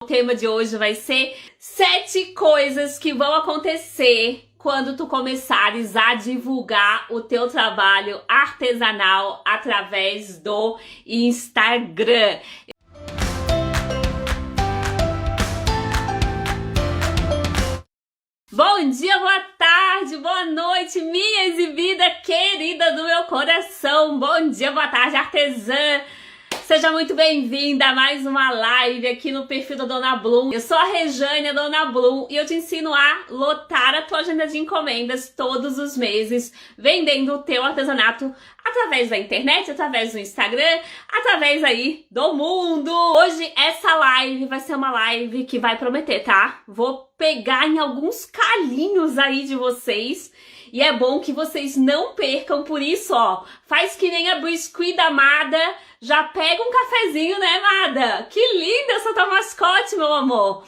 O tema de hoje vai ser 7 coisas que vão acontecer quando tu começares a divulgar o teu trabalho artesanal através do Instagram. Bom dia, boa tarde, boa noite, minha exibida querida do meu coração. Bom dia, boa tarde, artesã. Seja muito bem-vinda a mais uma live aqui no perfil da Dona Bloom. Eu sou a Rejane, a Dona Bloom, e eu te ensino a lotar a tua agenda de encomendas todos os meses, vendendo o teu artesanato através da internet, através do Instagram, através aí do mundo. Hoje essa live vai ser uma live que vai prometer, tá? Vou pegar em alguns calinhos aí de vocês. E é bom que vocês não percam, por isso, ó, faz que nem a Biscuit da Amada, já pega um cafezinho, né, Amada? Que linda essa tua mascote, meu amor!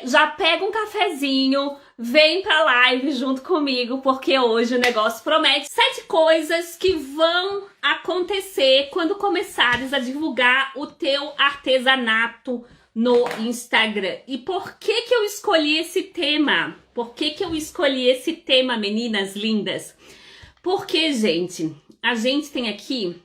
Já pega um cafezinho, vem pra live junto comigo, porque hoje o negócio promete. 7 coisas que vão acontecer quando começares a divulgar o teu artesanato no Instagram. E por que que eu escolhi esse tema? Por que que eu escolhi esse tema, meninas lindas? Porque, gente, a gente tem aqui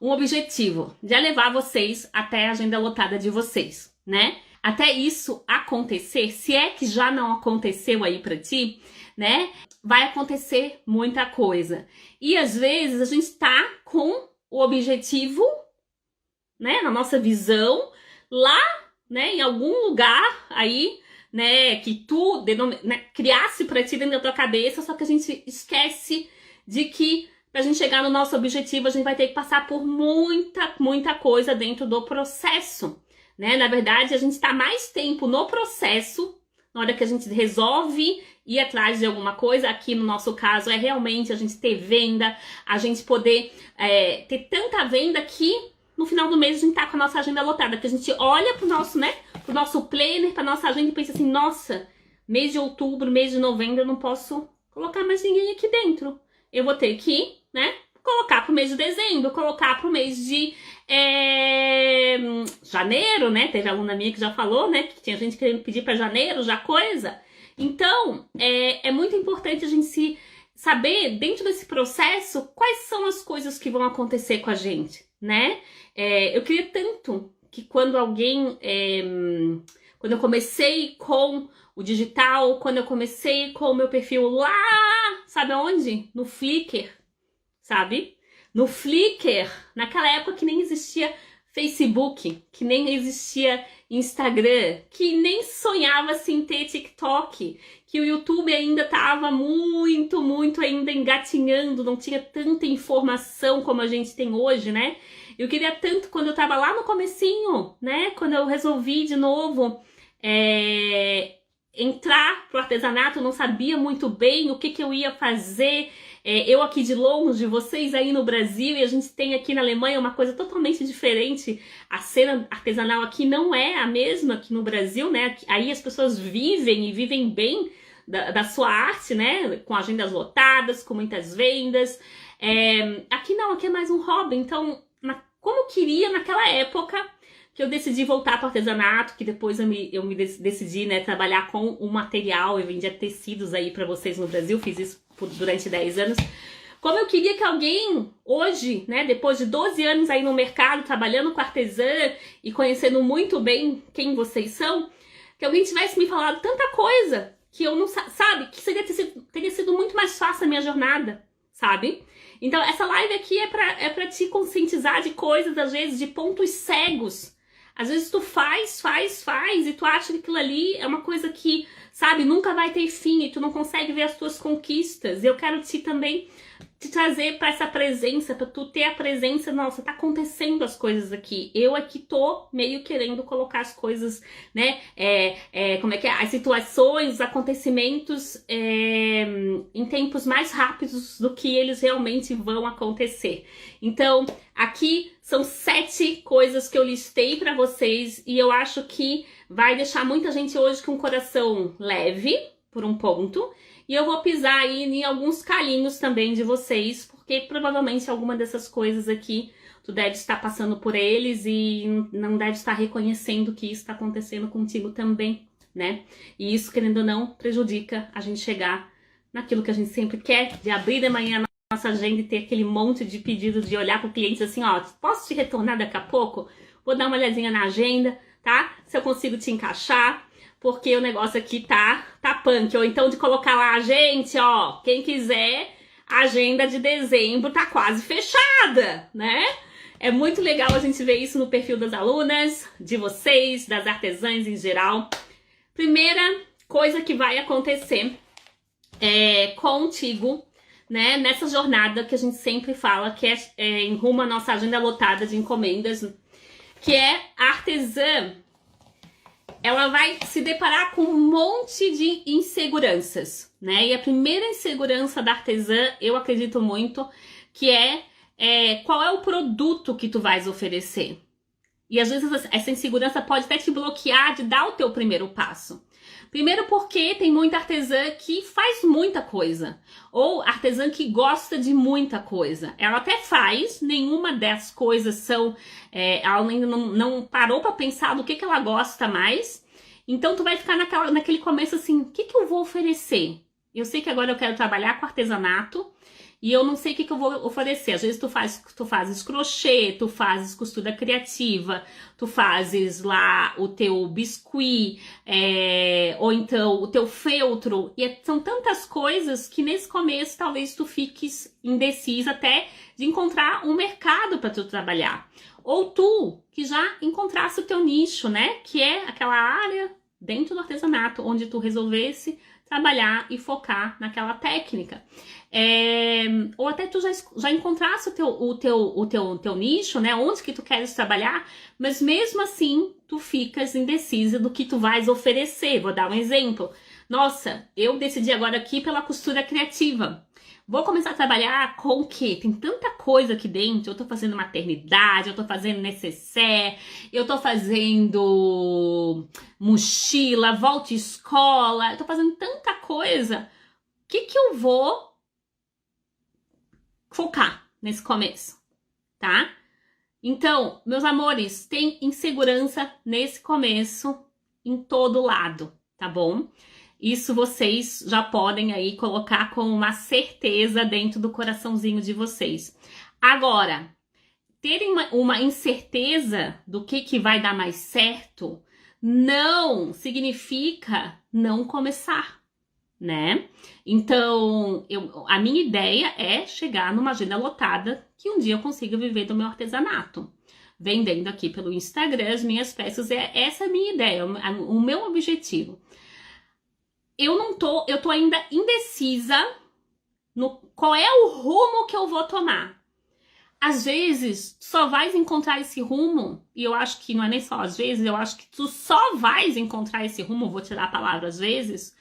um objetivo de levar vocês até a agenda lotada de vocês, né? Até isso acontecer, se é que já não aconteceu aí pra ti, né? Vai acontecer muita coisa. E às vezes a gente tá com o objetivo, né, na nossa visão, lá, né, em algum lugar aí, né, que tu criasse pra ti dentro da tua cabeça, só que a gente esquece de que pra gente chegar no nosso objetivo, a gente vai ter que passar por muita coisa dentro do processo, né? Na verdade, a gente tá mais tempo no processo, na hora que a gente resolve ir atrás de alguma coisa. Aqui no nosso caso é realmente a gente ter venda, a gente poder ter tanta venda que no final do mês a gente tá com a nossa agenda lotada, que a gente olha pro nosso, né, pro nosso planner, pra nossa agenda e pensa assim, nossa, mês de outubro, mês de novembro eu não posso colocar mais ninguém aqui dentro. Eu vou ter que, né, colocar pro mês de dezembro, colocar pro mês de janeiro, né, teve aluna minha que já falou, né, que tinha gente querendo pedir pra janeiro já coisa. Então, é muito importante a gente saber, dentro desse processo, quais são as coisas que vão acontecer com a gente, né? Eu queria tanto que quando eu comecei com o digital, quando eu comecei com o meu perfil lá, sabe aonde? No Flickr, sabe? No Flickr, naquela época que nem existia Facebook, que nem existia Instagram, que nem sonhava-se em ter TikTok, que o YouTube ainda estava muito ainda engatinhando, não tinha tanta informação como a gente tem hoje, né? Eu queria tanto, quando eu tava lá no comecinho, né? Quando eu resolvi de novo entrar pro artesanato, eu não sabia muito bem o que que eu ia fazer. Eu aqui de longe, vocês aí no Brasil, e a gente tem aqui na Alemanha uma coisa totalmente diferente. A cena artesanal aqui não é a mesma que no Brasil, né? Aí as pessoas vivem e vivem bem da sua arte, né? Com agendas lotadas, com muitas vendas. Aqui não, aqui é mais um hobby. Então, como eu queria naquela época que eu decidi voltar para o artesanato, que depois eu me decidi, né, trabalhar com o material, eu vendia tecidos aí para vocês no Brasil, fiz isso durante 10 anos. Como eu queria que alguém hoje, né, depois de 12 anos aí no mercado, trabalhando com artesã e conhecendo muito bem quem vocês são, que alguém tivesse me falado tanta coisa que eu não sabe, que teria sido muito mais fácil a minha jornada, sabe? Então essa live aqui é pra te conscientizar de coisas, às vezes, de pontos cegos. Às vezes tu faz e tu acha que aquilo ali é uma coisa que, sabe, nunca vai ter fim e tu não consegue ver as tuas conquistas. Eu quero também te trazer para essa presença, para tu ter a presença, nossa, tá acontecendo as coisas aqui. Eu aqui tô meio querendo colocar as coisas, né, como é que é? As situações, os acontecimentos em tempos mais rápidos do que eles realmente vão acontecer. Então, aqui são 7 coisas que eu listei para vocês e eu acho que vai deixar muita gente hoje com o coração leve, por um ponto, e eu vou pisar aí em alguns calinhos também de vocês, porque provavelmente alguma dessas coisas aqui tu deve estar passando por eles e não deve estar reconhecendo que isso está acontecendo contigo também, né? E isso, querendo ou não, prejudica a gente chegar naquilo que a gente sempre quer, de abrir de manhã a nossa agenda e ter aquele monte de pedido, de olhar para o cliente assim, ó, posso te retornar daqui a pouco? Vou dar uma olhadinha na agenda, tá? Se eu consigo te encaixar, porque o negócio aqui tá punk. Ou então de colocar lá, gente, ó, quem quiser, a agenda de dezembro tá quase fechada, né? É muito legal a gente ver isso no perfil das alunas, de vocês, das artesãs em geral. Primeira coisa que vai acontecer contigo, né, nessa jornada que a gente sempre fala, que é em rumo à nossa agenda lotada de encomendas, que é a artesã, ela vai se deparar com um monte de inseguranças, né? E a primeira insegurança da artesã, eu acredito muito, que qual é o produto que tu vais oferecer. E às vezes essa insegurança pode até te bloquear de dar o teu primeiro passo. Primeiro porque tem muita artesã que faz muita coisa, ou artesã que gosta de muita coisa. Ela até faz, nenhuma dessas coisas são, ela ainda não parou para pensar do que ela gosta mais. Então tu vai ficar naquele começo assim, o que eu vou oferecer? Eu sei que agora eu quero trabalhar com artesanato, e eu não sei o que eu vou oferecer. Às vezes tu fazes crochê, tu fazes costura criativa, tu fazes lá o teu biscuit, ou então o teu feltro. E são tantas coisas que nesse começo talvez tu fiques indecisa até de encontrar um mercado para tu trabalhar. Ou tu que já encontrasse o teu nicho, né? Que é aquela área dentro do artesanato onde tu resolvesse trabalhar e focar naquela técnica. Ou até tu já encontrasse o teu nicho, né? Onde que tu queres trabalhar, mas mesmo assim tu ficas indecisa do que tu vais oferecer. Vou dar um exemplo. Nossa, eu decidi agora aqui pela costura criativa. Vou começar a trabalhar com o quê? Tem tanta coisa aqui dentro. Eu tô fazendo maternidade, eu tô fazendo necessaire, eu tô fazendo mochila, volta escola, eu tô fazendo tanta coisa. O que eu vou focar nesse começo, tá? Então, meus amores, tem insegurança nesse começo em todo lado, tá bom? Isso vocês já podem aí colocar com uma certeza dentro do coraçãozinho de vocês. Agora, terem uma incerteza do que vai dar mais certo não significa não começar, né? Então, a minha ideia é chegar numa agenda lotada que um dia eu consiga viver do meu artesanato. Vendendo aqui pelo Instagram as minhas peças, essa é a minha ideia, o meu objetivo. Eu tô ainda indecisa no qual é o rumo que eu vou tomar. Às vezes, só vais encontrar esse rumo, e eu acho que não é nem só às vezes, eu acho que tu só vais encontrar esse rumo, vou tirar a palavra às vezes,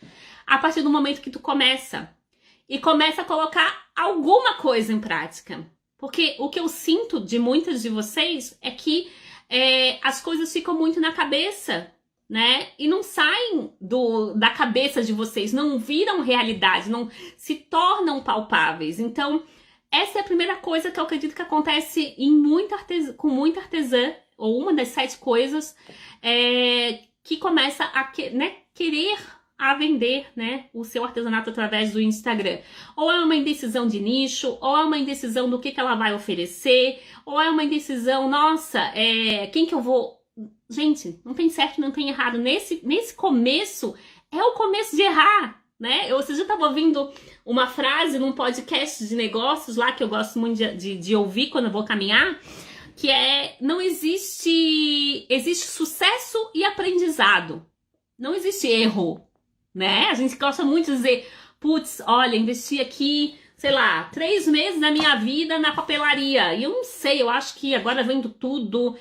a partir do momento que tu começa. E começa a colocar alguma coisa em prática. Porque o que eu sinto de muitas de vocês é que as coisas ficam muito na cabeça, né? E não saem da cabeça de vocês, não viram realidade, não se tornam palpáveis. Então, essa é a primeira coisa que eu acredito que acontece com muita artesã, ou uma das 7 coisas que começa a querer a vender, né, o seu artesanato através do Instagram. Ou é uma indecisão de nicho, ou é uma indecisão do que ela vai oferecer, ou é uma indecisão, nossa, quem que eu vou... Gente, não tem certo, não tem errado. Nesse começo, é o começo de errar, né? Você já estava ouvindo uma frase num podcast de negócios lá, que eu gosto muito de ouvir quando eu vou caminhar, que não existe sucesso e aprendizado. Não existe erro, né? A gente gosta muito de dizer, putz, olha, investi aqui, sei lá, 3 meses da minha vida na papelaria. E eu não sei, eu acho que agora vendo tudo,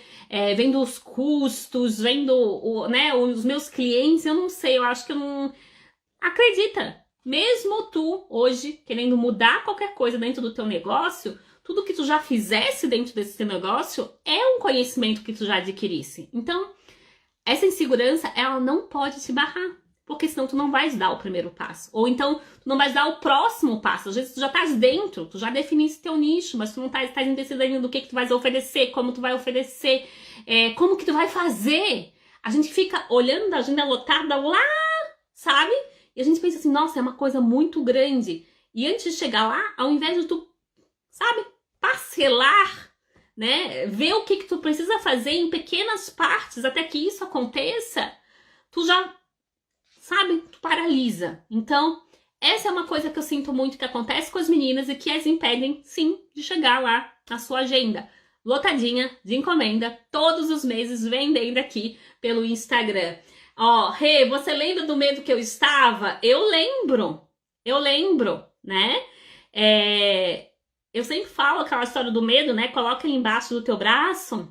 vendo os custos, vendo os meus clientes, eu não sei, eu acho que eu não... Acredita, mesmo tu hoje querendo mudar qualquer coisa dentro do teu negócio, tudo que tu já fizesse dentro desse teu negócio é um conhecimento que tu já adquirisse. Então, essa insegurança, ela não pode te barrar. Porque senão tu não vais dar o primeiro passo. Ou então, tu não vais dar o próximo passo. Às vezes tu já estás dentro, tu já definiste teu nicho, mas tu não estás indeciso ainda do que tu vais oferecer, como tu vai oferecer, como que tu vai fazer. A gente fica olhando a agenda lotada lá, sabe? E a gente pensa assim, nossa, é uma coisa muito grande. E antes de chegar lá, ao invés de tu, sabe, parcelar, né? Ver o que tu precisa fazer em pequenas partes até que isso aconteça, tu já, sabe, tu paralisa. Então, essa é uma coisa que eu sinto muito que acontece com as meninas e que as impedem, sim, de chegar lá na sua agenda lotadinha de encomenda, todos os meses vendendo aqui pelo Instagram. Ó, Rê, você lembra do medo que eu estava? Eu lembro, né? Eu sempre falo aquela história do medo, né? Coloca ele embaixo do teu braço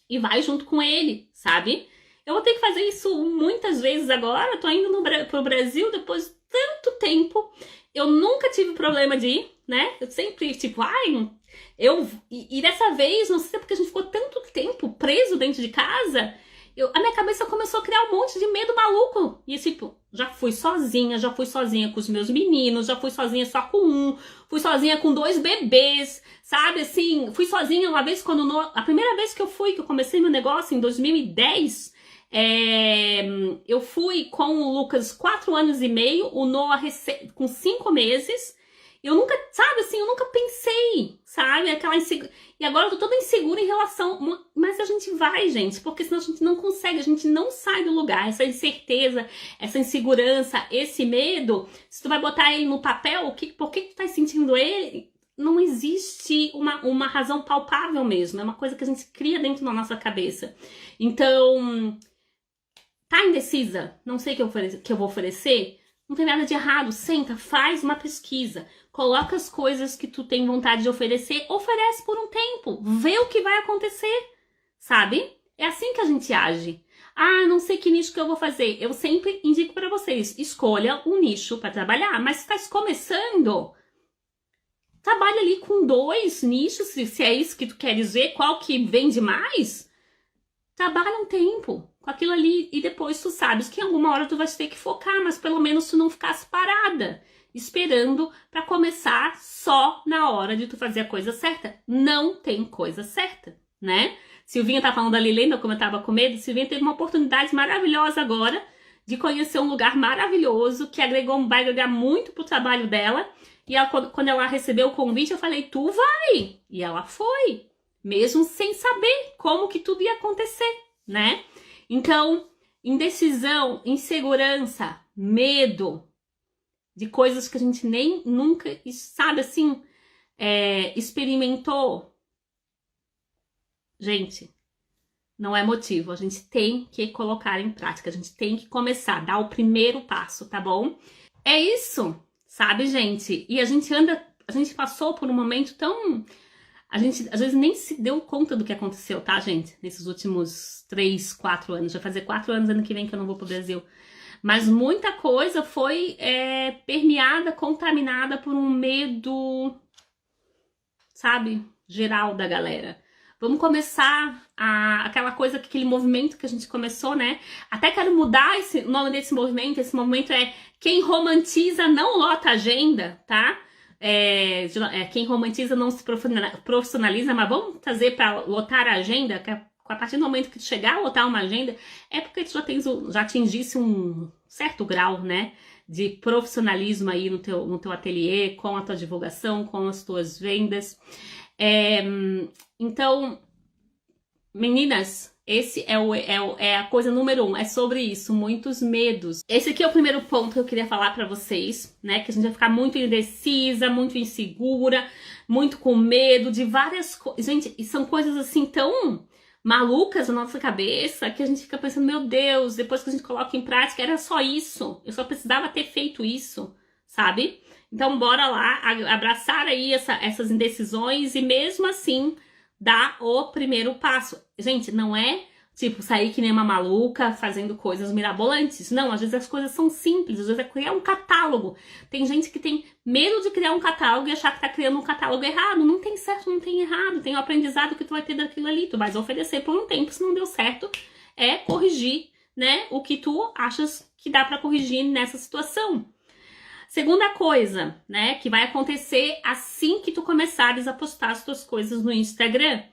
e vai junto com ele, sabe? Eu vou ter que fazer isso muitas vezes agora, tô indo pro Brasil depois de tanto tempo. Eu nunca tive problema de ir, né? Eu sempre, tipo, e dessa vez, não sei se é porque a gente ficou tanto tempo preso dentro de casa, a minha cabeça começou a criar um monte de medo maluco. E tipo, já fui sozinha com os meus meninos, já fui sozinha só com um, fui sozinha com 2 bebês, sabe? Assim, fui sozinha uma vez a primeira vez que eu comecei meu negócio em 2010, eu fui com o Lucas 4 anos e meio, o Noah com 5 meses. Eu nunca, sabe, assim, eu nunca pensei, sabe, e agora eu tô toda insegura em relação, mas a gente vai, gente, porque senão a gente não consegue, a gente não sai do lugar, essa incerteza, essa insegurança, esse medo, se tu vai botar ele no papel, por que tu tá sentindo ele? Não existe uma razão palpável mesmo, é uma coisa que a gente cria dentro da nossa cabeça. Então, tá indecisa? Não sei o que eu vou oferecer? Não tem nada de errado, senta, faz uma pesquisa, coloca as coisas que tu tem vontade de oferecer, oferece por um tempo, vê o que vai acontecer, sabe? É assim que a gente age. Não sei que nicho que eu vou fazer. Eu sempre indico para vocês, escolha um nicho para trabalhar, mas se estás começando, trabalha ali com 2 nichos, se é isso que tu queres ver, qual que vende mais, trabalha um tempo com aquilo ali e depois tu sabes que em alguma hora tu vai ter que focar, mas pelo menos tu não ficasse parada, esperando para começar só na hora de tu fazer a coisa certa. Não tem coisa certa, né? Silvinha tá falando ali, lembra como eu tava com medo? Silvinha teve uma oportunidade maravilhosa agora de conhecer um lugar maravilhoso que vai agregar muito pro trabalho dela. E quando ela recebeu o convite, eu falei, tu vai! E ela foi, mesmo sem saber como que tudo ia acontecer, né? Então, indecisão, insegurança, medo de coisas que a gente nem nunca, sabe assim, experimentou. Gente, não é motivo. A gente tem que colocar em prática. A gente tem que começar, dar o primeiro passo, tá bom? É isso, sabe, gente? E a gente passou por um momento tão... A gente, às vezes, nem se deu conta do que aconteceu, tá, gente? Nesses últimos 3, 4 anos. Já vai fazer 4 anos ano que vem que eu não vou pro Brasil. Mas muita coisa foi permeada, contaminada por um medo, sabe, geral da galera. Vamos começar aquela coisa, aquele movimento que a gente começou, né? Até quero mudar o nome desse movimento. Esse movimento é Quem Romantiza Não Lota Agenda, tá? Quem romantiza não se profissionaliza, mas vamos trazer para lotar a agenda, que a partir do momento que tu chegar a lotar uma agenda, é porque tu já atingisse um certo grau, né, de profissionalismo aí no teu ateliê, com a tua divulgação, com as tuas vendas. Então, meninas, esse é a coisa número 1, é sobre isso, muitos medos. Esse aqui é o primeiro ponto que eu queria falar pra vocês, né, que a gente vai ficar muito indecisa, muito insegura, muito com medo de várias coisas. Gente, e são coisas assim tão malucas na nossa cabeça que a gente fica pensando, meu Deus, depois que a gente coloca em prática, era só isso, eu só precisava ter feito isso, sabe? Então bora lá, abraçar aí essas indecisões e mesmo assim dar o primeiro passo. Gente, não é tipo sair que nem uma maluca fazendo coisas mirabolantes. Não, às vezes as coisas são simples, às vezes é criar um catálogo. Tem gente que tem medo de criar um catálogo e achar que tá criando um catálogo errado. Não tem certo, não tem errado. Tem o aprendizado que tu vai ter daquilo ali. Tu vais oferecer por um tempo, se não deu certo, corrigir, né, o que tu achas que dá para corrigir nessa situação. Segunda coisa, né, que vai acontecer assim que tu começares a postar as tuas coisas no Instagram.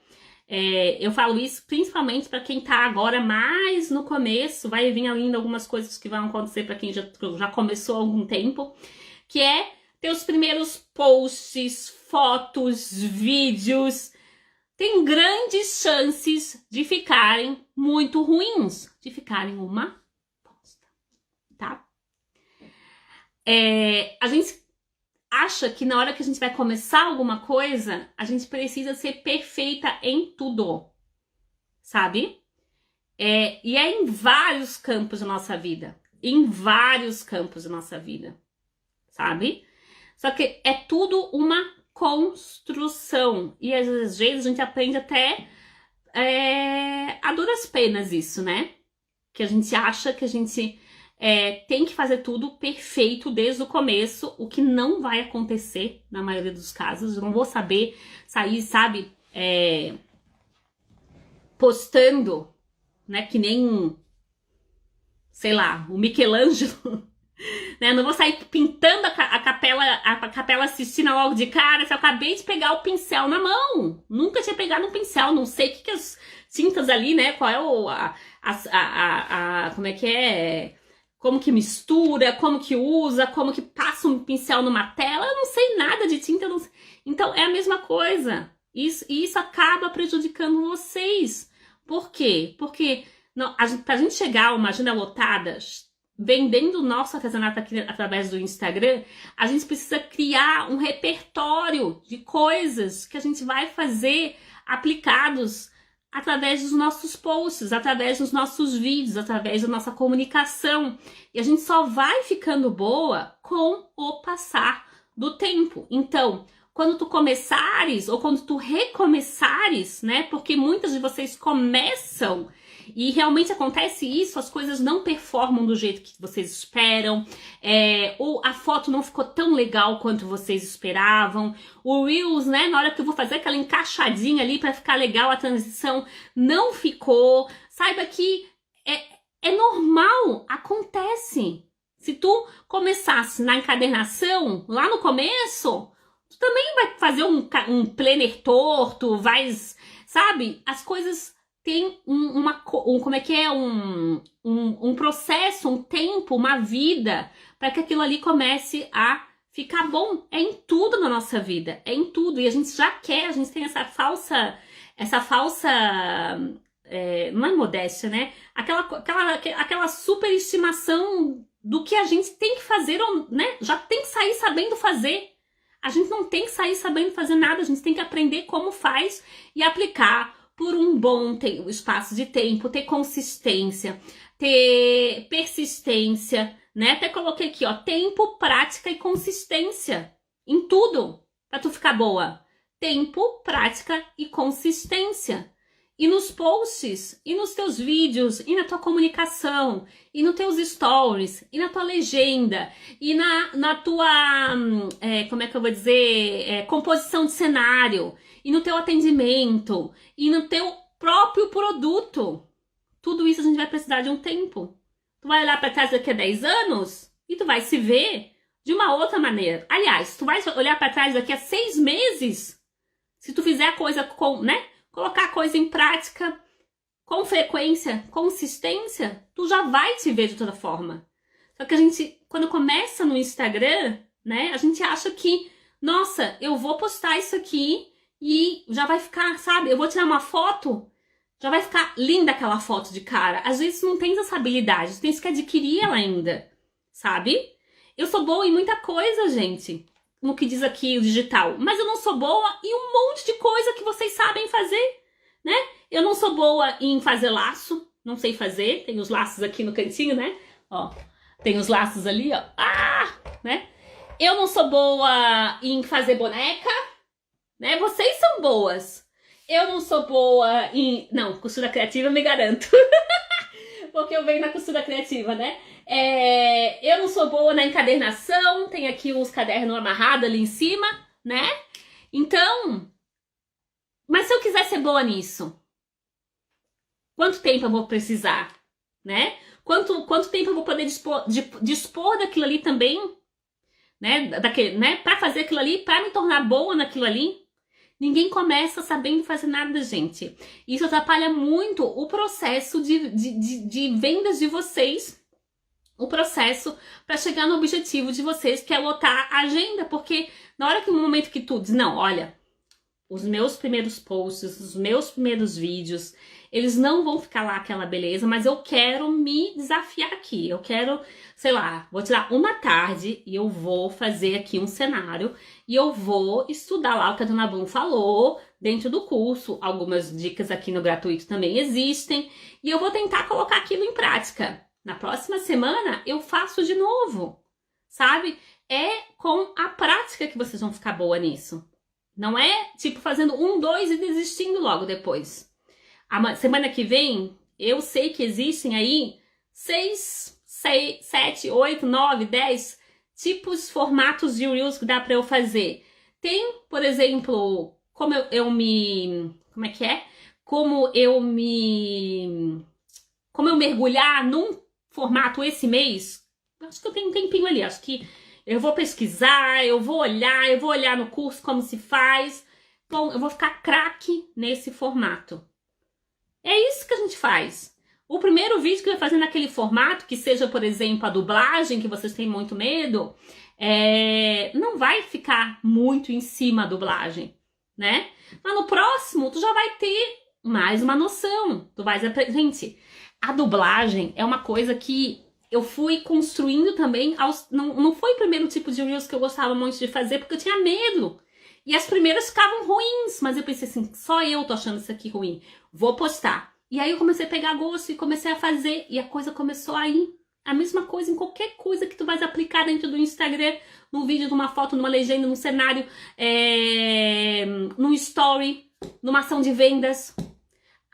Eu falo isso principalmente para quem tá agora mais no começo, vai vir ainda algumas coisas que vão acontecer para quem já começou há algum tempo, que é ter os primeiros posts, fotos, vídeos, tem grandes chances de ficarem muito ruins, de ficarem uma bosta, tá? A gente acha que na hora que a gente vai começar alguma coisa, a gente precisa ser perfeita em tudo, sabe? E é em vários campos da nossa vida, sabe? Só que é tudo uma construção, e às vezes a gente aprende até a duras penas isso, né? Que a gente acha que a gente tem que fazer tudo perfeito desde o começo, o que não vai acontecer na maioria dos casos. Eu não vou saber sair, sabe, postando, né, que nem, sei lá, o Michelangelo, né? Não vou sair pintando a capela Sistina logo de cara se eu acabei de pegar o pincel na mão. Nunca tinha pegado um pincel, não sei o que as tintas ali, né? Qual é como é que é? Como que mistura, como que usa, como que passa um pincel numa tela. Eu não sei nada de tinta. Então é a mesma coisa. Isso acaba prejudicando vocês. Por quê? Porque pra gente chegar a uma agenda lotada, vendendo o nosso artesanato aqui através do Instagram, a gente precisa criar um repertório de coisas que a gente vai fazer aplicados através dos nossos posts, através dos nossos vídeos, através da nossa comunicação. E a gente só vai ficando boa com o passar do tempo. Então, quando tu começares ou quando tu recomeçares, né? Porque muitas de vocês começam e realmente acontece isso, as coisas não performam do jeito que vocês esperam, ou a foto não ficou tão legal quanto vocês esperavam, o Reels, né, na hora que eu vou fazer aquela encaixadinha ali para ficar legal a transição, não ficou. Saiba que é normal, acontece. Se tu começasse na encadernação, lá no começo, tu também vai fazer um planner torto, sabe, as coisas tem como é que é? Um processo, um tempo, uma vida, para que aquilo ali comece a ficar bom. É em tudo na nossa vida, é em tudo. E a gente já quer, a gente tem essa falsa, não é modéstia, né? Aquela superestimação do que a gente tem que fazer, né? Já tem que sair sabendo fazer. A gente não tem que sair sabendo fazer nada, a gente tem que aprender como faz e aplicar por um bom espaço de tempo, ter consistência, ter persistência, né? Até coloquei aqui, ó, tempo, prática e consistência em tudo, pra tu ficar boa. Tempo, prática e consistência. E nos posts, e nos teus vídeos, e na tua comunicação, e nos teus stories, e na tua legenda, e na tua, como é que eu vou dizer, composição de cenário, e no teu atendimento, e no teu próprio produto. Tudo isso a gente vai precisar de um tempo. Tu vai olhar para trás daqui a 10 anos e tu vai se ver de uma outra maneira. Aliás, tu vai olhar para trás daqui a 6 meses, se tu fizer a coisa com, né? Colocar a coisa em prática com frequência, consistência, tu já vai te ver de toda forma. Só que a gente, quando começa no Instagram, né? A gente acha que, nossa, eu vou postar isso aqui e já vai ficar, sabe? Eu vou tirar uma foto, já vai ficar linda aquela foto de cara. Às vezes não tem essa habilidade, tu tens que adquirir ela ainda, sabe? Eu sou boa em muita coisa, gente, no que diz aqui o digital, mas eu não sou boa em um monte de coisa que vocês sabem fazer, né? Eu não sou boa em fazer laço, não sei fazer, tem os laços aqui no cantinho, né? Ó, tem os laços ali, ó, né? Eu não sou boa em fazer boneca, né? Vocês são boas. Eu não sou boa em... Não, costura criativa eu me garanto. Porque eu venho na costura criativa, né? Eu não sou boa na encadernação. Tem aqui uns cadernos amarrados ali em cima, né? Então... Mas se eu quiser ser boa nisso, quanto tempo eu vou precisar, né? Quanto tempo eu vou poder dispor daquilo ali também, né? Para fazer aquilo ali, para me tornar boa naquilo ali. Ninguém começa sabendo fazer nada, gente. Isso atrapalha muito o processo de vendas de vocês, o processo para chegar no objetivo de vocês, que é lotar a agenda, porque na hora que no momento que tu diz, não, olha, os meus primeiros posts, os meus primeiros vídeos, eles não vão ficar lá aquela beleza, mas eu quero me desafiar aqui, eu quero, sei lá, vou tirar uma tarde e eu vou fazer aqui um cenário e eu vou estudar lá o que a Dona Bloom falou dentro do curso, algumas dicas aqui no gratuito também existem, e eu vou tentar colocar aquilo em prática. Na próxima semana eu faço de novo, sabe? É com a prática que vocês vão ficar boa nisso. Não é tipo fazendo 1, 2 e desistindo logo depois. A semana que vem, eu sei que existem aí 6, 7, 8, 9, 10 tipos, formatos de Reels que dá pra eu fazer. Tem, por exemplo, como eu mergulhar num formato esse mês. Acho que eu tenho um tempinho ali, acho que eu vou pesquisar, eu vou olhar no curso como se faz. Bom, eu vou ficar craque nesse formato. É isso que a gente faz. O primeiro vídeo que eu vou fazer naquele formato, que seja, por exemplo, a dublagem, que vocês têm muito medo, não vai ficar muito em cima a dublagem, né? Mas no próximo, tu já vai ter mais uma noção. Gente, a dublagem é uma coisa que eu fui construindo também. Não foi o primeiro tipo de Reels que eu gostava muito de fazer, porque eu tinha medo. E as primeiras ficavam ruins, mas eu pensei assim, só eu tô achando isso aqui ruim. Vou postar. E aí eu comecei a pegar gosto e comecei a fazer. E a coisa começou a ir. A mesma coisa em qualquer coisa que tu vais aplicar dentro do Instagram, num vídeo, numa foto, numa legenda, num cenário, num story, numa ação de vendas.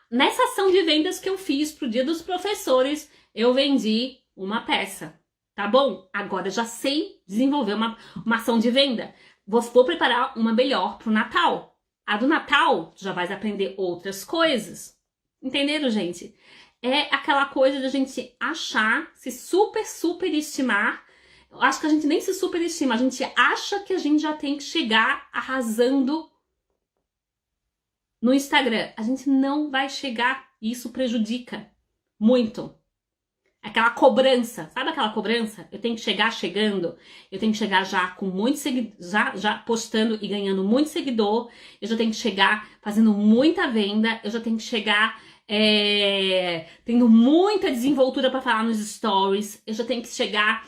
Nessa ação de vendas que eu fiz pro Dia dos Professores, eu vendi uma peça, tá bom? Agora eu já sei desenvolver uma ação de venda. Vou preparar uma melhor pro Natal. A do Natal, tu já vais aprender outras coisas. Entenderam, gente? É aquela coisa de a gente achar, se superestimar. Eu acho que a gente nem se superestima, a gente acha que a gente já tem que chegar arrasando no Instagram. A gente não vai chegar e isso prejudica muito. Aquela cobrança, sabe aquela cobrança? Eu tenho que chegar chegando, eu tenho que chegar já com muito seguidor, já postando e ganhando muito seguidor, eu já tenho que chegar fazendo muita venda, eu já tenho que chegar tendo muita desenvoltura para falar nos stories, eu já tenho que chegar,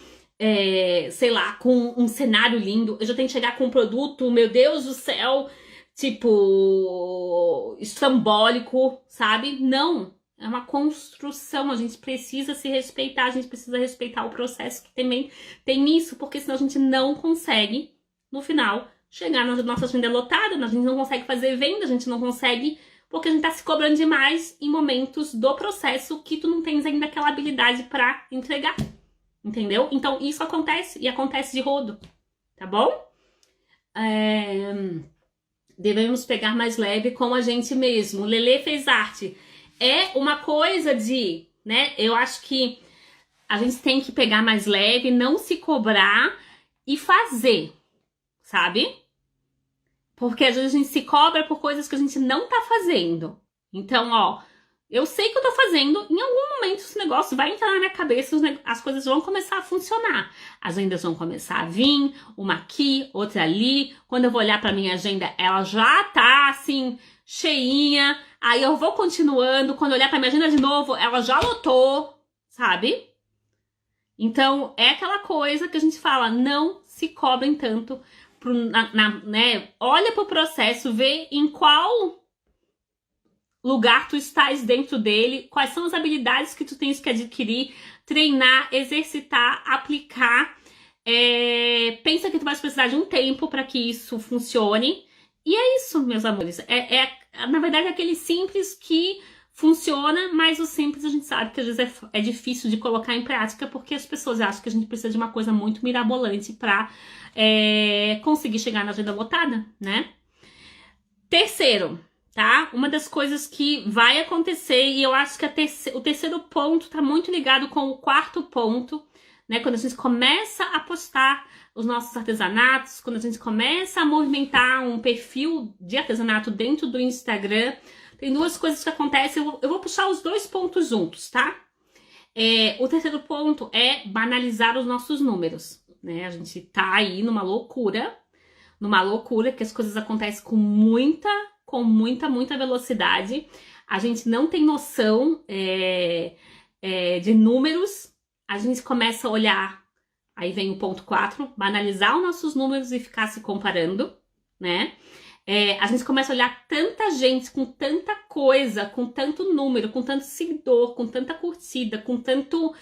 sei lá, com um cenário lindo, eu já tenho que chegar com um produto, meu Deus do céu, tipo, estrambólico, sabe? Não. É uma construção, a gente precisa se respeitar, a gente precisa respeitar o processo que também tem isso, porque senão a gente não consegue, no final, chegar na nossa agenda lotada, a gente não consegue fazer venda, a gente não consegue, porque a gente tá se cobrando demais em momentos do processo que tu não tens ainda aquela habilidade pra entregar, entendeu? Então isso acontece, e acontece de rodo, tá bom? Devemos pegar mais leve com a gente mesmo. O Lelê fez arte. É uma coisa de, né, eu acho que a gente tem que pegar mais leve, não se cobrar e fazer, sabe? Porque às vezes a gente se cobra por coisas que a gente não tá fazendo. Então, ó, eu sei que eu tô fazendo, em algum momento esse negócio vai entrar na minha cabeça, as coisas vão começar a funcionar. As vendas vão começar a vir, uma aqui, outra ali. Quando eu vou olhar pra minha agenda, ela já tá, assim, cheinha. Aí eu vou continuando, quando eu olhar pra minha agenda de novo, ela já lotou, sabe? Então, é aquela coisa que a gente fala, não se cobrem tanto, né? Olha pro processo, vê em qual lugar tu estás dentro dele, quais são as habilidades que tu tens que adquirir, treinar, exercitar, aplicar. Pensa que tu vai precisar de um tempo para que isso funcione. E é isso, meus amores. Na verdade, é aquele simples que funciona, mas o simples a gente sabe que às vezes é difícil de colocar em prática, porque as pessoas acham que a gente precisa de uma coisa muito mirabolante para conseguir chegar na agenda lotada, né? Terceiro, tá? Uma das coisas que vai acontecer, e eu acho que o terceiro ponto tá muito ligado com o quarto ponto, né? Quando a gente começa a postar os nossos artesanatos, quando a gente começa a movimentar um perfil de artesanato dentro do Instagram, tem duas coisas que acontecem. Eu vou puxar os dois pontos juntos, tá? O terceiro ponto é banalizar os nossos números, né? A gente tá aí numa loucura que as coisas acontecem com muita velocidade. A gente não tem noção de números. A gente começa a olhar, aí vem o ponto 4, banalizar os nossos números e ficar se comparando, né? A gente começa a olhar tanta gente com tanta coisa, com tanto número, com tanto seguidor, com tanta curtida, com tanto...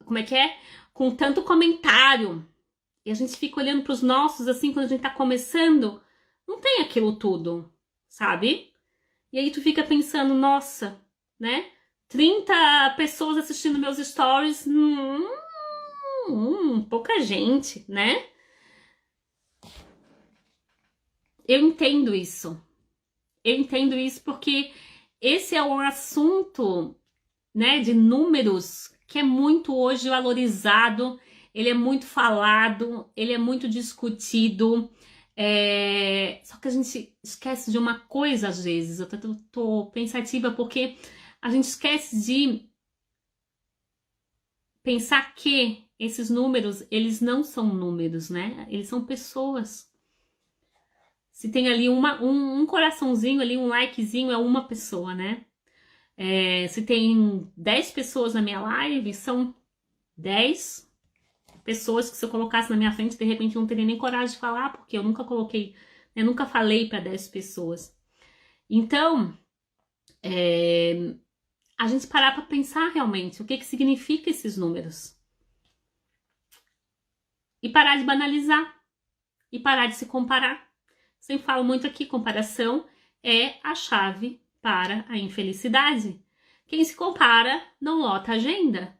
como é que é? Com tanto comentário. E a gente fica olhando para os nossos, assim, quando a gente tá começando, não tem aquilo tudo, sabe? E aí tu fica pensando, nossa, né? 30 pessoas assistindo meus stories, pouca gente, né? Eu entendo isso. Eu entendo isso porque esse é um assunto, né, de números que é muito hoje valorizado, ele é muito falado, ele é muito discutido. Só que a gente esquece de uma coisa às vezes. Eu tô pensativa porque a gente esquece de pensar que esses números, eles não são números, né? Eles são pessoas. Se tem ali um coraçãozinho ali, um likezinho, é uma pessoa, né? Se tem 10 pessoas na minha live, são 10 pessoas que se eu colocasse na minha frente, de repente eu não teria nem coragem de falar, porque eu nunca coloquei, eu nunca falei para 10 pessoas. Então, a gente parar para pensar realmente o que significa esses números. E parar de banalizar. E parar de se comparar. Sempre falo muito aqui, comparação é a chave para a infelicidade. Quem se compara não lota a agenda.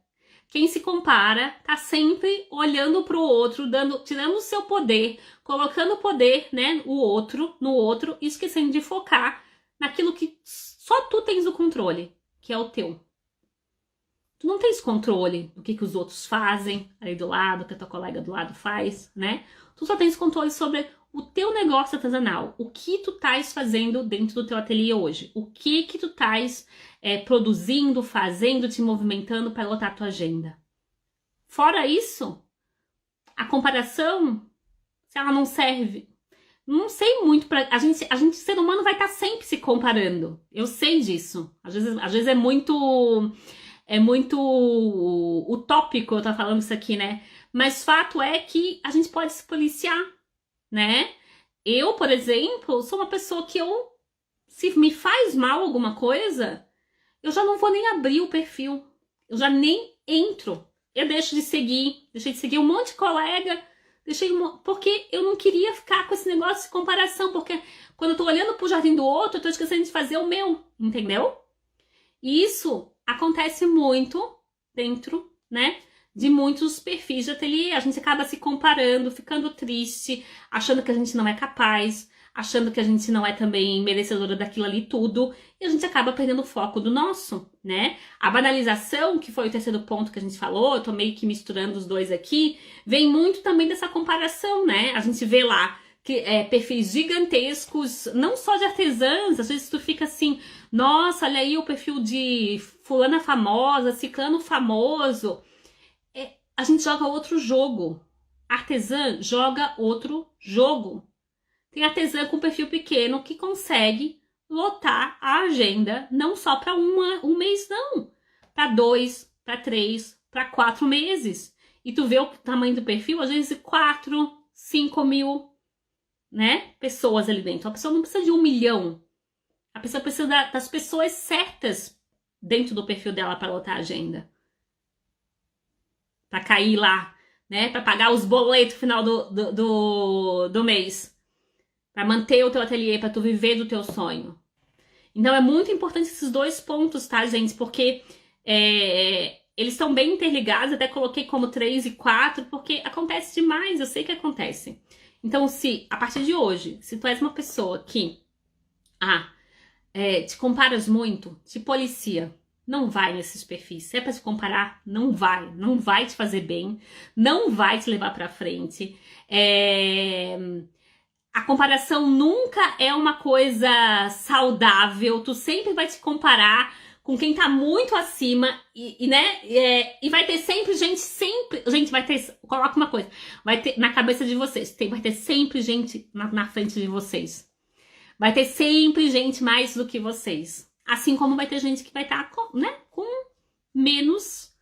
Quem se compara tá sempre olhando para o outro, tirando o seu poder, colocando o poder, né, no outro, e esquecendo de focar naquilo que só tu tens o controle, que é o teu. Tu não tens controle do que os outros fazem ali do lado, que a tua colega do lado faz, né? Tu só tens controle sobre o teu negócio artesanal, o que tu estás fazendo dentro do teu ateliê hoje, o que tu estás produzindo, fazendo, te movimentando para lotar a tua agenda. Fora isso, a comparação, se ela não serve, não sei muito para a gente ser humano vai estar sempre se comparando. Eu sei disso. Às vezes é muito utópico eu estar falando isso aqui, né? Mas fato é que a gente pode se policiar, né? Eu, por exemplo, sou uma pessoa que se me faz mal alguma coisa, eu já não vou nem abrir o perfil. Eu já nem entro. Eu deixei de seguir um monte de colega, porque eu não queria ficar com esse negócio de comparação, porque quando eu tô olhando pro jardim do outro, eu tô esquecendo de fazer o meu, entendeu? E isso acontece muito dentro, né, de muitos perfis de ateliê. A gente acaba se comparando, ficando triste, achando que a gente não é capaz, achando que a gente não é também merecedora daquilo ali tudo, e a gente acaba perdendo o foco do nosso, né? A banalização, que foi o terceiro ponto que a gente falou, eu tô meio que misturando os dois aqui, vem muito também dessa comparação, né? A gente vê lá que perfis gigantescos, não só de artesãs, às vezes tu fica assim, nossa, olha aí o perfil de fulana famosa, ciclano famoso. A gente joga outro jogo. Artesã joga outro jogo. Tem artesã com perfil pequeno que consegue lotar a agenda, não só para um mês, não. Para 2, para 3, para 4 meses. E tu vê o tamanho do perfil, às vezes 4, 5 mil, né, pessoas ali dentro. A pessoa não precisa de 1 milhão. A pessoa precisa das pessoas certas dentro do perfil dela para lotar a agenda. Para cair lá, né, para pagar os boletos no final do mês. Para manter o teu ateliê, para tu viver do teu sonho. Então é muito importante esses dois pontos, tá, gente? Porque eles estão bem interligados, até coloquei como 3 e 4, porque acontece demais, eu sei que acontece. Então, se a partir de hoje, se tu és uma pessoa que te comparas muito, te policia, não vai nesses perfis. Se é pra te comparar, não vai te fazer bem, não vai te levar pra frente. A comparação nunca é uma coisa saudável, tu sempre vai te comparar com quem tá muito acima e vai ter sempre gente, vai ter, coloca uma coisa, vai ter na cabeça de vocês, vai ter sempre gente na frente de vocês. Vai ter sempre gente mais do que vocês. Assim como vai ter gente que vai estar com menos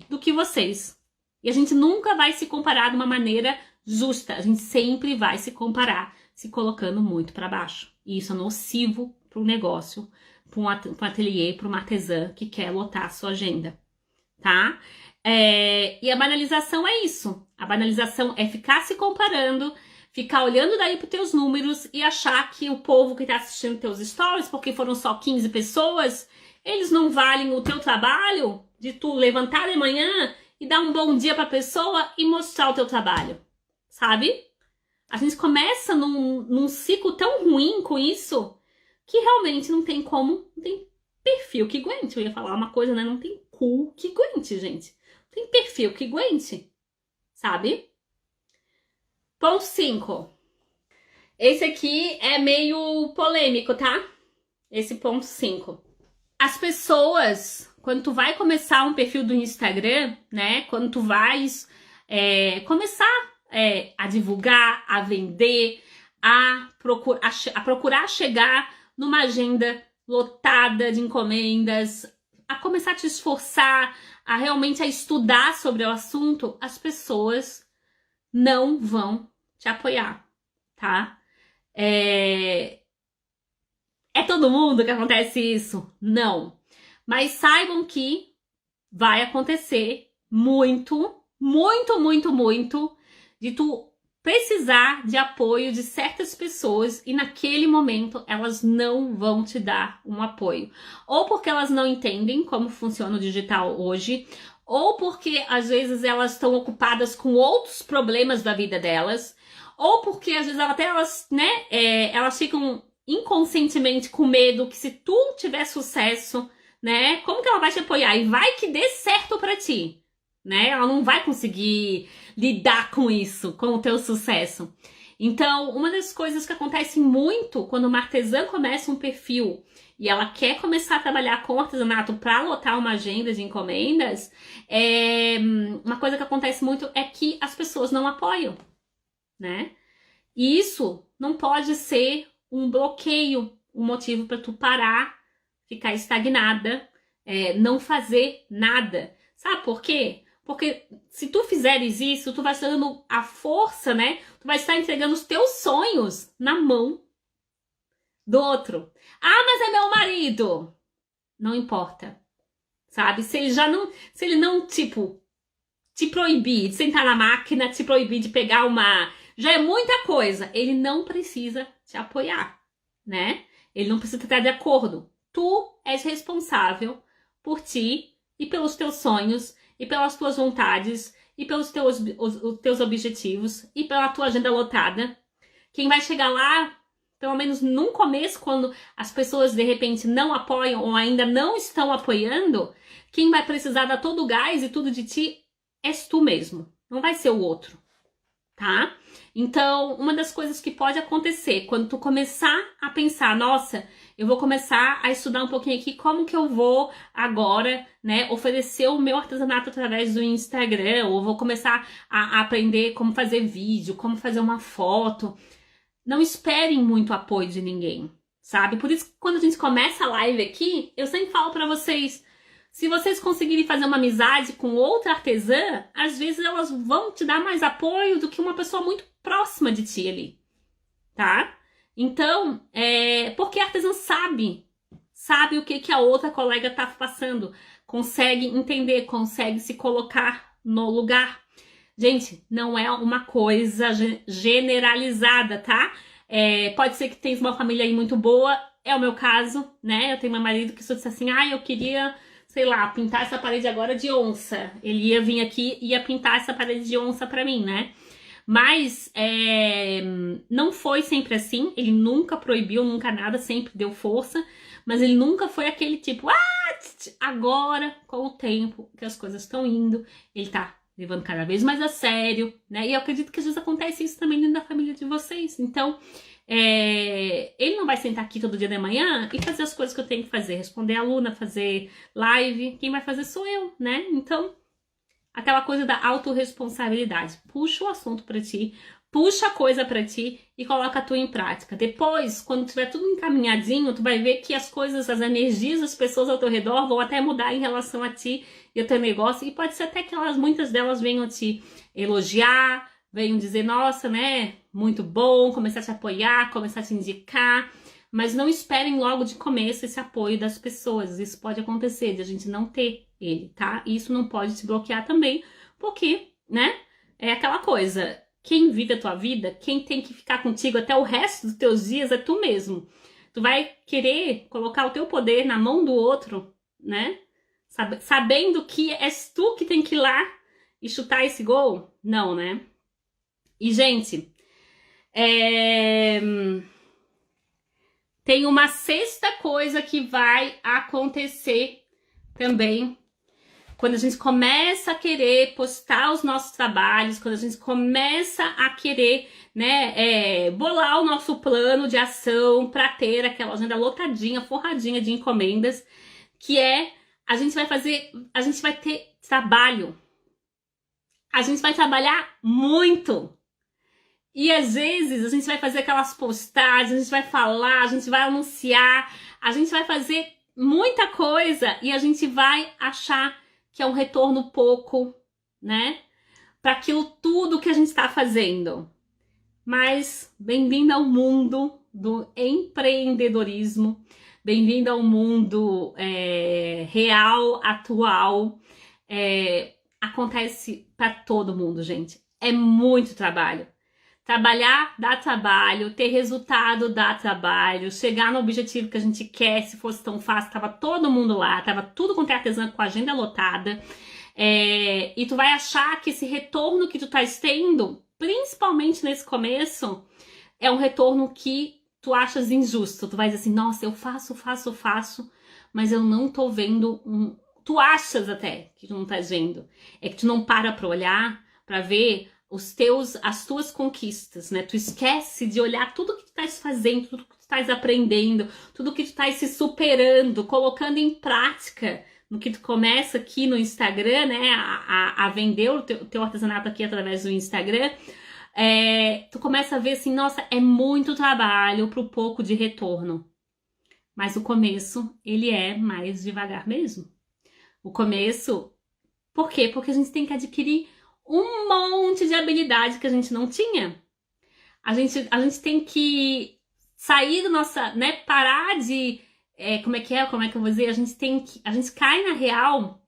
do que vocês. E a gente nunca vai se comparar de uma maneira justa. A gente sempre vai se comparar se colocando muito para baixo. E isso é nocivo para um negócio, para um ateliê, para uma artesã que quer lotar a sua agenda, tá? E a banalização é isso. A banalização é ficar se comparando, ficar olhando daí para os teus números e achar que o povo que está assistindo teus stories, porque foram só 15 pessoas, eles não valem o teu trabalho de tu levantar de manhã e dar um bom dia para a pessoa e mostrar o teu trabalho, sabe? A gente começa num ciclo tão ruim com isso que realmente não tem perfil que aguente. Eu ia falar uma coisa, né? Não tem cu que aguente, gente. Não tem perfil que aguente, sabe? Ponto 5. Esse aqui é meio polêmico, tá? Esse ponto 5. As pessoas, quando tu vai começar um perfil do Instagram, né? Quando tu vais começar a divulgar, a vender, a procurar chegar numa agenda lotada de encomendas, a começar a te esforçar, a realmente estudar sobre o assunto, as pessoas não vão te apoiar, tá? É todo mundo que acontece isso? Não. Mas saibam que vai acontecer muito, muito, muito, muito de tu precisar de apoio de certas pessoas e naquele momento elas não vão te dar um apoio. Ou porque elas não entendem como funciona o digital hoje, ou porque às vezes elas estão ocupadas com outros problemas da vida delas, ou porque às vezes elas ficam inconscientemente com medo que se tu tiver sucesso, né, como que ela vai te apoiar? E vai que dê certo pra ti, né? Ela não vai conseguir lidar com isso, com o teu sucesso. Então, uma das coisas que acontece muito quando uma artesã começa um perfil e ela quer começar a trabalhar com artesanato para lotar uma agenda de encomendas, uma coisa que acontece muito é que as pessoas não apoiam, né? E isso não pode ser um bloqueio, um motivo para tu parar, ficar estagnada, não fazer nada. Sabe por quê? Porque se tu fizeres isso, tu vai estar dando a força, né? Tu vai estar entregando os teus sonhos na mão do outro. Ah, mas é meu marido. Não importa, sabe? Se ele não, tipo, te proibir de sentar na máquina, te proibir de pegar já é muita coisa. Ele não precisa te apoiar, né? Ele não precisa estar de acordo. Tu és responsável por ti e pelos teus sonhos e pelas tuas vontades e pelos os teus objetivos e pela tua agenda lotada. Quem vai chegar lá, pelo menos no começo, quando as pessoas de repente não apoiam ou ainda não estão apoiando, quem vai precisar dar todo o gás e tudo de ti és tu mesmo, não vai ser o outro, tá? Então, uma das coisas que pode acontecer quando tu começar a pensar, nossa, eu vou começar a estudar um pouquinho aqui como que eu vou agora, né, oferecer o meu artesanato através do Instagram, ou vou começar a aprender como fazer vídeo, como fazer uma foto. Não esperem muito apoio de ninguém, sabe? Por isso que quando a gente começa a live aqui, eu sempre falo pra vocês, se vocês conseguirem fazer uma amizade com outra artesã, às vezes elas vão te dar mais apoio do que uma pessoa muito próxima de ti ali, tá? Então, porque a artesã sabe o que a outra colega tá passando, consegue entender, consegue se colocar no lugar. Gente, não é uma coisa generalizada, tá? Pode ser que tenha uma família aí muito boa, é o meu caso, né? Eu tenho meu marido que só disse assim, eu queria, sei lá, pintar essa parede agora de onça. Ele ia vir aqui e ia pintar essa parede de onça pra mim, né? Mas não foi sempre assim, ele nunca proibiu, nunca nada, sempre deu força, mas ele nunca foi aquele tipo, agora, com o tempo que as coisas estão indo, ele tá levando cada vez mais a sério, né? E eu acredito que às vezes acontece isso também dentro da família de vocês. Então, ele não vai sentar aqui todo dia de manhã e fazer as coisas que eu tenho que fazer, responder aluna, fazer live, quem vai fazer sou eu, né? Então, aquela coisa da autorresponsabilidade. Puxa o assunto pra ti, puxa a coisa pra ti e coloca a tua em prática. Depois, quando tiver tudo encaminhadinho, tu vai ver que as coisas, as energias das pessoas ao teu redor vão até mudar em relação a ti e ao teu negócio. E pode ser até que muitas delas venham te elogiar, venham dizer, nossa, né, muito bom, começar a te apoiar, começar a te indicar. Mas não esperem logo de começo esse apoio das pessoas. Isso pode acontecer, de a gente não ter ele, tá? E isso não pode te bloquear também, porque, né, é aquela coisa. Quem vive a tua vida, quem tem que ficar contigo até o resto dos teus dias é tu mesmo. Tu vai querer colocar o teu poder na mão do outro, né? Sabendo que és tu que tem que ir lá e chutar esse gol? Não, né? E, gente, tem uma sexta coisa que vai acontecer também quando a gente começa a querer postar os nossos trabalhos, quando a gente começa a querer, né, bolar o nosso plano de ação para ter aquela agenda lotadinha, forradinha de encomendas, que a gente vai ter trabalho. A gente vai trabalhar muito. E às vezes a gente vai fazer aquelas postagens, a gente vai falar, a gente vai anunciar, a gente vai fazer muita coisa e a gente vai achar que é um retorno pouco, né? Para aquilo tudo que a gente está fazendo. Mas bem-vindo ao mundo do empreendedorismo, bem-vindo ao mundo real, atual. Acontece para todo mundo, gente. É muito trabalho. Trabalhar dá trabalho, ter resultado dá trabalho, chegar no objetivo que a gente quer, se fosse tão fácil, tava todo mundo lá, tava tudo com artesã com a agenda lotada, e tu vai achar que esse retorno que tu tá tendo, principalmente nesse começo, é um retorno que tu achas injusto. Tu vai dizer assim, nossa, eu faço, mas eu não tô vendo Tu achas até que tu não tá vendo, é que tu não para pra olhar, pra ver as tuas conquistas, né? Tu esquece de olhar tudo que tu estás fazendo, tudo que tu estás aprendendo, tudo que tu estás se superando, colocando em prática no que tu começa aqui no Instagram, né? A vender o teu artesanato aqui através do Instagram. Tu começa a ver assim, nossa, é muito trabalho pro pouco de retorno. Mas o começo, ele é mais devagar mesmo. O começo, por quê? Porque a gente tem que adquirir um monte de habilidade que a gente não tinha. A gente tem que sair da nossa, né, parar de, como é que eu vou dizer? A gente cai na real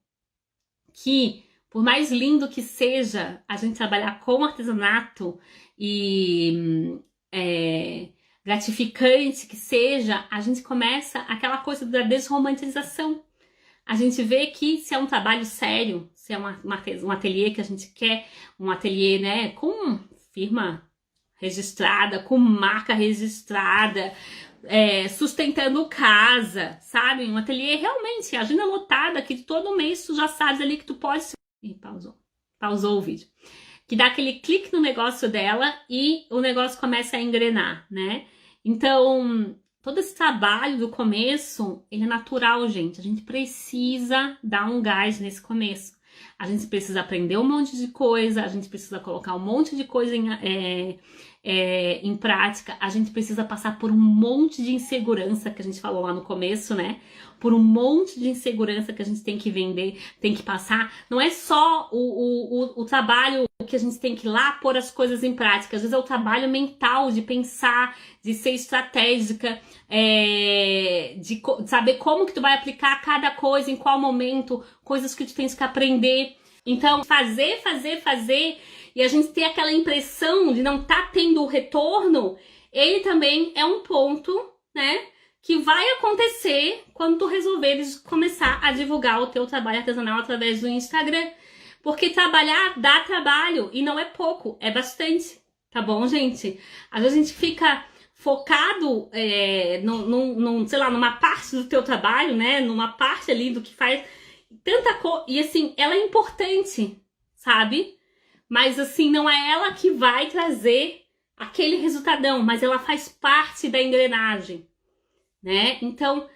que, por mais lindo que seja a gente trabalhar com artesanato e gratificante que seja, a gente começa aquela coisa da desromantização. A gente vê que se é um trabalho sério, se é um ateliê que a gente quer, um ateliê, né, com firma registrada, com marca registrada, sustentando casa, sabe? Um ateliê realmente, agenda lotada, que todo mês tu já sabes ali que tu pode... Ih, pausou o vídeo. Que dá aquele clique no negócio dela e o negócio começa a engrenar, né? Então... todo esse trabalho do começo, ele é natural, gente. A gente precisa dar um gás nesse começo. A gente precisa aprender um monte de coisa, a gente precisa colocar um monte de coisa em prática, a gente precisa passar por um monte de insegurança que a gente falou lá no começo, né? Por um monte de insegurança que a gente tem que vender, tem que passar. Não é só o trabalho que a gente tem que ir lá pôr as coisas em prática. Às vezes é o trabalho mental de pensar, de ser estratégica, de saber como que tu vai aplicar cada coisa, em qual momento, coisas que tu tens que aprender. Então, fazer, e a gente ter aquela impressão de não tá tendo o retorno, ele também é um ponto, né, que vai acontecer quando tu resolveres começar a divulgar o teu trabalho artesanal através do Instagram. Porque trabalhar dá trabalho e não é pouco, é bastante, tá bom, gente? Às vezes a gente fica focado, sei lá, numa parte do teu trabalho, né? Numa parte ali do que faz tanta coisa. E assim, ela é importante, sabe? Mas assim, não é ela que vai trazer aquele resultadão, mas ela faz parte da engrenagem, né? Então,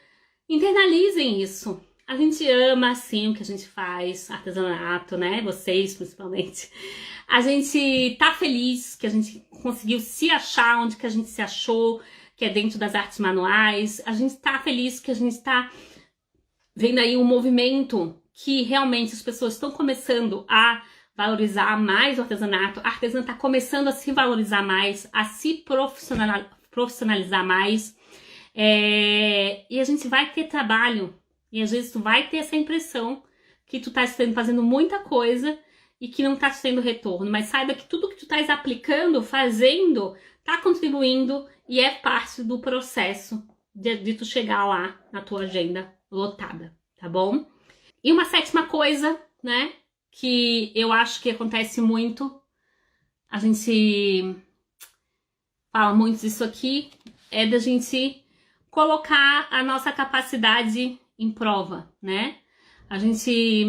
internalizem isso. A gente ama, assim, o que a gente faz, artesanato, né? Vocês, principalmente. A gente tá feliz que a gente conseguiu se achar onde que a gente se achou, que é dentro das artes manuais. A gente tá feliz que a gente tá vendo aí um movimento que realmente as pessoas estão começando a valorizar mais o artesanato. A artesã tá começando a se valorizar mais, a se profissionalizar mais. E a gente vai ter trabalho. E às vezes tu vai ter essa impressão que tu tá fazendo muita coisa e que não tá tendo retorno. Mas saiba que tudo que tu tá aplicando, fazendo, tá contribuindo e é parte do processo de tu chegar lá na tua agenda lotada, tá bom? E uma sétima coisa, né, que eu acho que acontece muito, a gente fala muito disso aqui, é da gente colocar a nossa capacidade em prova, né? A gente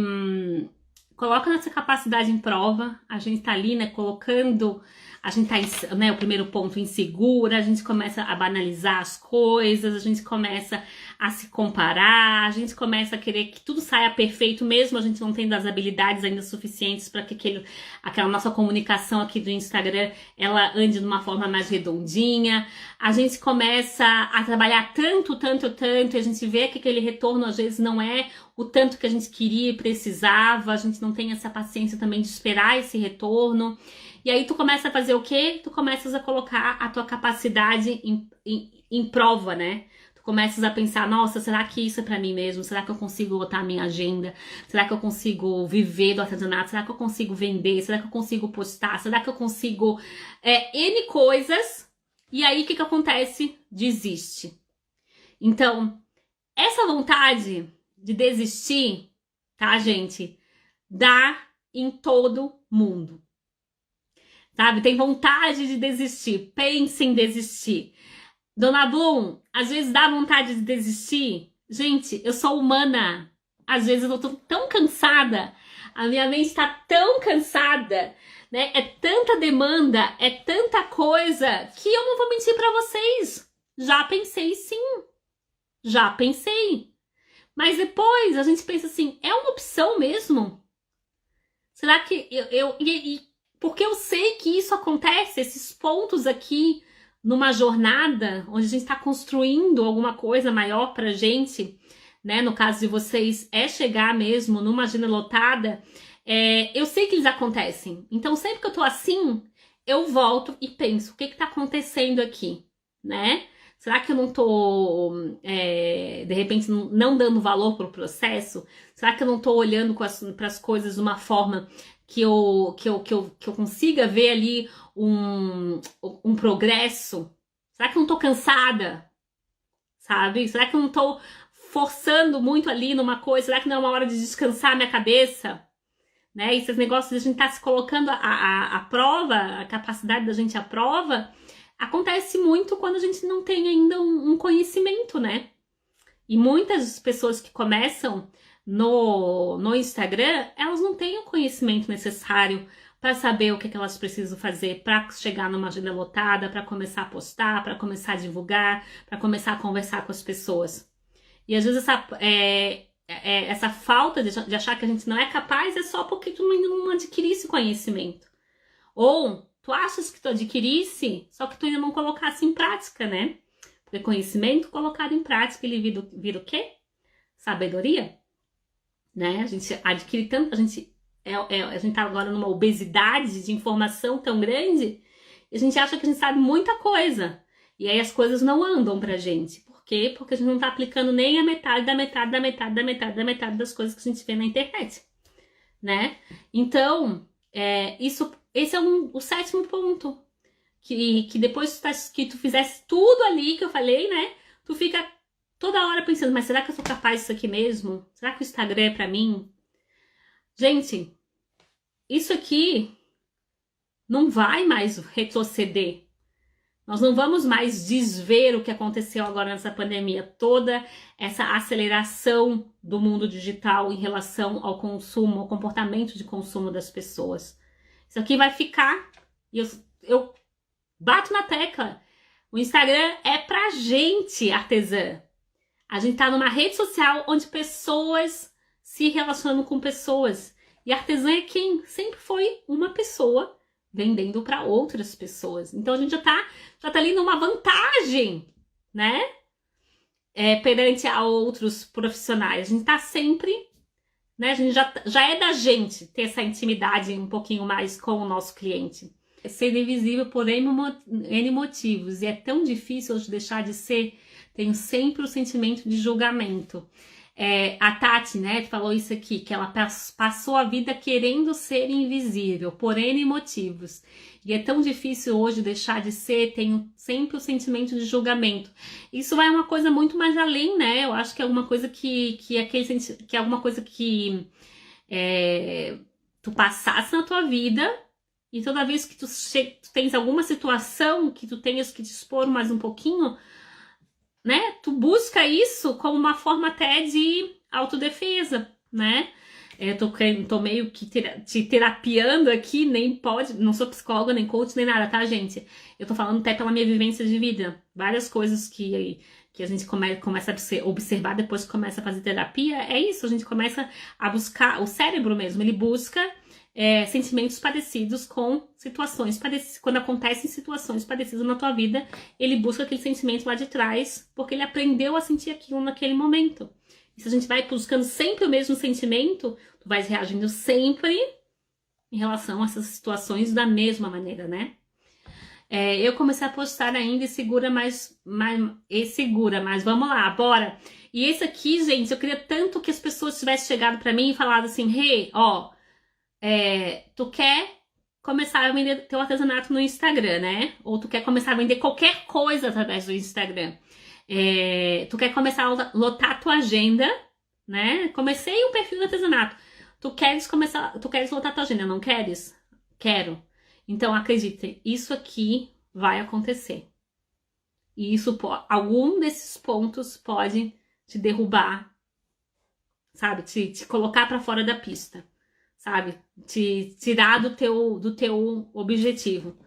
coloca nossa capacidade em prova, a gente tá ali, né, colocando, a gente tá, né, o primeiro ponto, insegura, a gente começa a banalizar as coisas, a gente começa a se comparar, a gente começa a querer que tudo saia perfeito, mesmo a gente não tendo as habilidades ainda suficientes para que aquela nossa comunicação aqui do Instagram, ela ande de uma forma mais redondinha. A gente começa a trabalhar tanto, e a gente vê que aquele retorno às vezes não é o tanto que a gente queria e precisava, a gente não tem essa paciência também de esperar esse retorno. E aí tu começa a fazer o quê? Tu começas a colocar a tua capacidade em prova, né? Tu começas a pensar, nossa, será que isso é pra mim mesmo? Será que eu consigo botar a minha agenda? Será que eu consigo viver do artesanato? Será que eu consigo vender? Será que eu consigo postar? Será que eu consigo N coisas? E aí o que acontece? Desiste. Então, essa vontade de desistir, tá, gente? Dá em todo mundo. Sabe? Tem vontade de desistir. Pense em desistir. Dona Bloom, às vezes dá vontade de desistir. Gente, eu sou humana. Às vezes eu tô tão cansada. A minha mente tá tão cansada, né? É tanta demanda, é tanta coisa que eu não vou mentir pra vocês. Já pensei sim. Já pensei. Mas depois a gente pensa assim, é uma opção mesmo? Será que porque eu sei que isso acontece, esses pontos aqui numa jornada onde a gente está construindo alguma coisa maior pra gente, né? No caso de vocês, é chegar mesmo numa agenda lotada. Eu sei que eles acontecem. Então, sempre que eu tô assim, eu volto e penso, o que tá acontecendo aqui, né? Será que eu não tô, de repente, não dando valor pro processo? Será que eu não tô olhando para as coisas de uma forma que eu consiga ver ali um progresso? Será que eu não tô cansada? Sabe? Será que eu não tô forçando muito ali numa coisa? Será que não é uma hora de descansar a minha cabeça? Né? Esses negócios de a gente tá se colocando a prova, a capacidade da gente à prova, acontece muito quando a gente não tem ainda um conhecimento, né? E muitas pessoas que começam no Instagram, elas não têm o conhecimento necessário para saber o que elas precisam fazer para chegar numa agenda lotada, para começar a postar, para começar a divulgar, para começar a conversar com as pessoas. E às vezes essa falta de achar que a gente não é capaz é só porque tu ainda não adquirisse conhecimento. Ou tu achas que tu adquirisse, só que tu ainda não colocasse em prática, né? Porque conhecimento colocado em prática, ele vira o quê? Sabedoria. Né? A gente adquire tanto, a gente tá agora numa obesidade de informação tão grande, e a gente acha que a gente sabe muita coisa. E aí as coisas não andam pra gente. Por quê? Porque a gente não tá aplicando nem a metade das coisas que a gente vê na internet. Né? Então, esse é o sétimo ponto. Que depois que tu fizesse tudo ali que eu falei, né? Tu fica toda hora pensando, mas será que eu sou capaz disso aqui mesmo? Será que o Instagram é pra mim? Gente, isso aqui não vai mais retroceder. Nós não vamos mais desver o que aconteceu agora nessa pandemia, toda essa aceleração do mundo digital em relação ao consumo, ao comportamento de consumo das pessoas. Isso aqui vai ficar, e eu bato na tecla, o Instagram é pra gente, artesã. A gente tá numa rede social onde pessoas se relacionam com pessoas. E artesã é quem? Sempre foi uma pessoa vendendo para outras pessoas. Então a gente já tá ali numa vantagem, né? Perante a outros profissionais. A gente tá sempre, né? A gente já é da gente ter essa intimidade um pouquinho mais com o nosso cliente. É ser invisível por N motivos. E é tão difícil hoje deixar de ser. Tenho sempre o sentimento de julgamento. A Tati, né, falou isso aqui, que ela passou a vida querendo ser invisível, por N motivos. E é tão difícil hoje deixar de ser, tenho sempre o sentimento de julgamento. Isso vai uma coisa muito mais além, né? Eu acho que é alguma coisa que é alguma coisa que tu passasse na tua vida, e toda vez que tu tens alguma situação que tu tenhas que te expor mais um pouquinho, né? Tu busca isso como uma forma até de autodefesa, né? Eu tô meio que te terapiando aqui, nem pode, não sou psicóloga, nem coach, nem nada, tá, gente? Eu tô falando até pela minha vivência de vida. Várias coisas que a gente começa a observar depois que começa a fazer terapia, é isso, a gente começa a buscar, o cérebro mesmo, ele busca sentimentos parecidos com situações parecidas. Quando acontecem situações parecidas na tua vida, ele busca aquele sentimento lá de trás, porque ele aprendeu a sentir aquilo naquele momento. E se a gente vai buscando sempre o mesmo sentimento, tu vais reagindo sempre em relação a essas situações da mesma maneira, né? Eu comecei a postar ainda segura, mas vamos lá, bora. E esse aqui, gente, eu queria tanto que as pessoas tivessem chegado pra mim e falado assim, hey, ó, tu quer começar a vender teu artesanato no Instagram, né? Ou tu quer começar a vender qualquer coisa através do Instagram. Tu quer começar a lotar tua agenda, né? Comecei um perfil de artesanato. Tu queres lotar tua agenda, não queres? Quero. Então, acreditem, isso aqui vai acontecer. E algum desses pontos pode te derrubar, sabe? Te colocar pra fora da pista. Sabe? Te tirar do teu objetivo.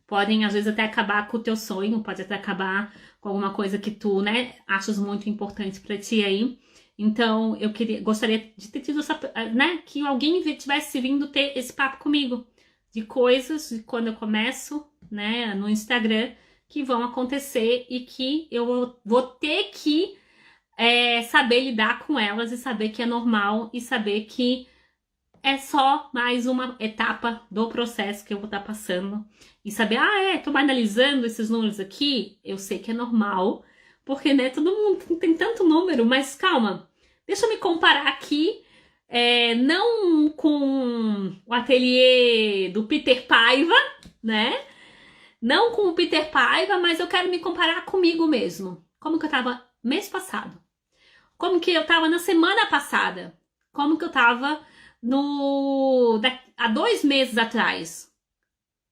Podem, às vezes, até acabar com o teu sonho, pode até acabar com alguma coisa que tu, né, achas muito importante pra ti aí. Então, gostaria de ter tido essa, né, que alguém tivesse vindo ter esse papo comigo, de coisas, de quando eu começo, né, no Instagram, que vão acontecer e que eu vou ter que saber lidar com elas e saber que é normal e saber que é só mais uma etapa do processo que eu vou estar passando. E saber, tô analisando esses números aqui, eu sei que é normal, porque, né, todo mundo tem tanto número, mas calma, deixa eu me comparar aqui, não com o ateliê do Peter Paiva, né? Não com o Peter Paiva, mas eu quero me comparar comigo mesmo. Como que eu tava mês passado? Como que eu tava na semana passada? Como que eu tava há 2 meses atrás,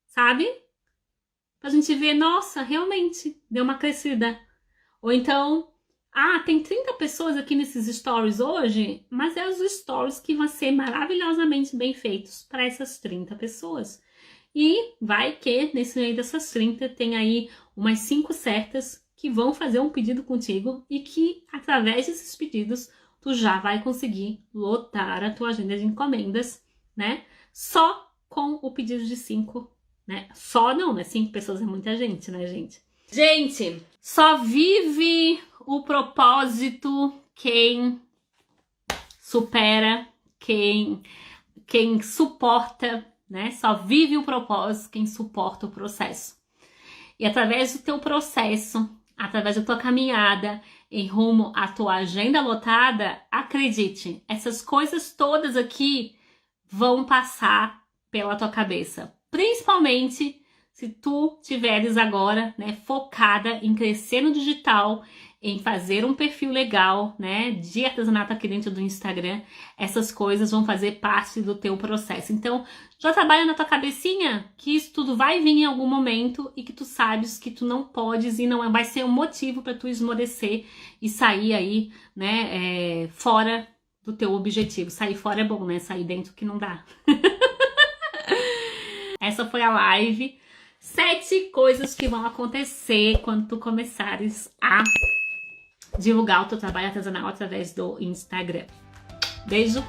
sabe? Pra gente ver, nossa, realmente deu uma crescida. Ou então, tem 30 pessoas aqui nesses stories hoje, mas é os stories que vão ser maravilhosamente bem feitos para essas 30 pessoas. E vai que nesse meio dessas 30 tem aí umas 5 certas que vão fazer um pedido contigo e que através desses pedidos tu já vai conseguir lotar a tua agenda de encomendas, né? Só com o pedido de 5, né? Só não, né? 5 pessoas é muita gente, né, gente? Gente, só vive o propósito quem supera, quem suporta, né? Só vive o propósito quem suporta o processo. E através do teu processo, através da tua caminhada em rumo à tua agenda lotada, acredite, essas coisas todas aqui vão passar pela tua cabeça. Principalmente se tu tiveres agora, né, focada em crescer no digital, em fazer um perfil legal, né, de artesanato aqui dentro do Instagram, essas coisas vão fazer parte do teu processo. Então, já trabalha na tua cabecinha que isso tudo vai vir em algum momento e que tu sabes que tu não podes e não vai ser um motivo para tu esmorecer e sair aí, né, fora do teu objetivo. Sair fora é bom, né? Sair dentro que não dá. Essa foi a live. 7 coisas que vão acontecer quando tu começares a divulgar o teu trabalho artesanal através do Instagram. Beijo!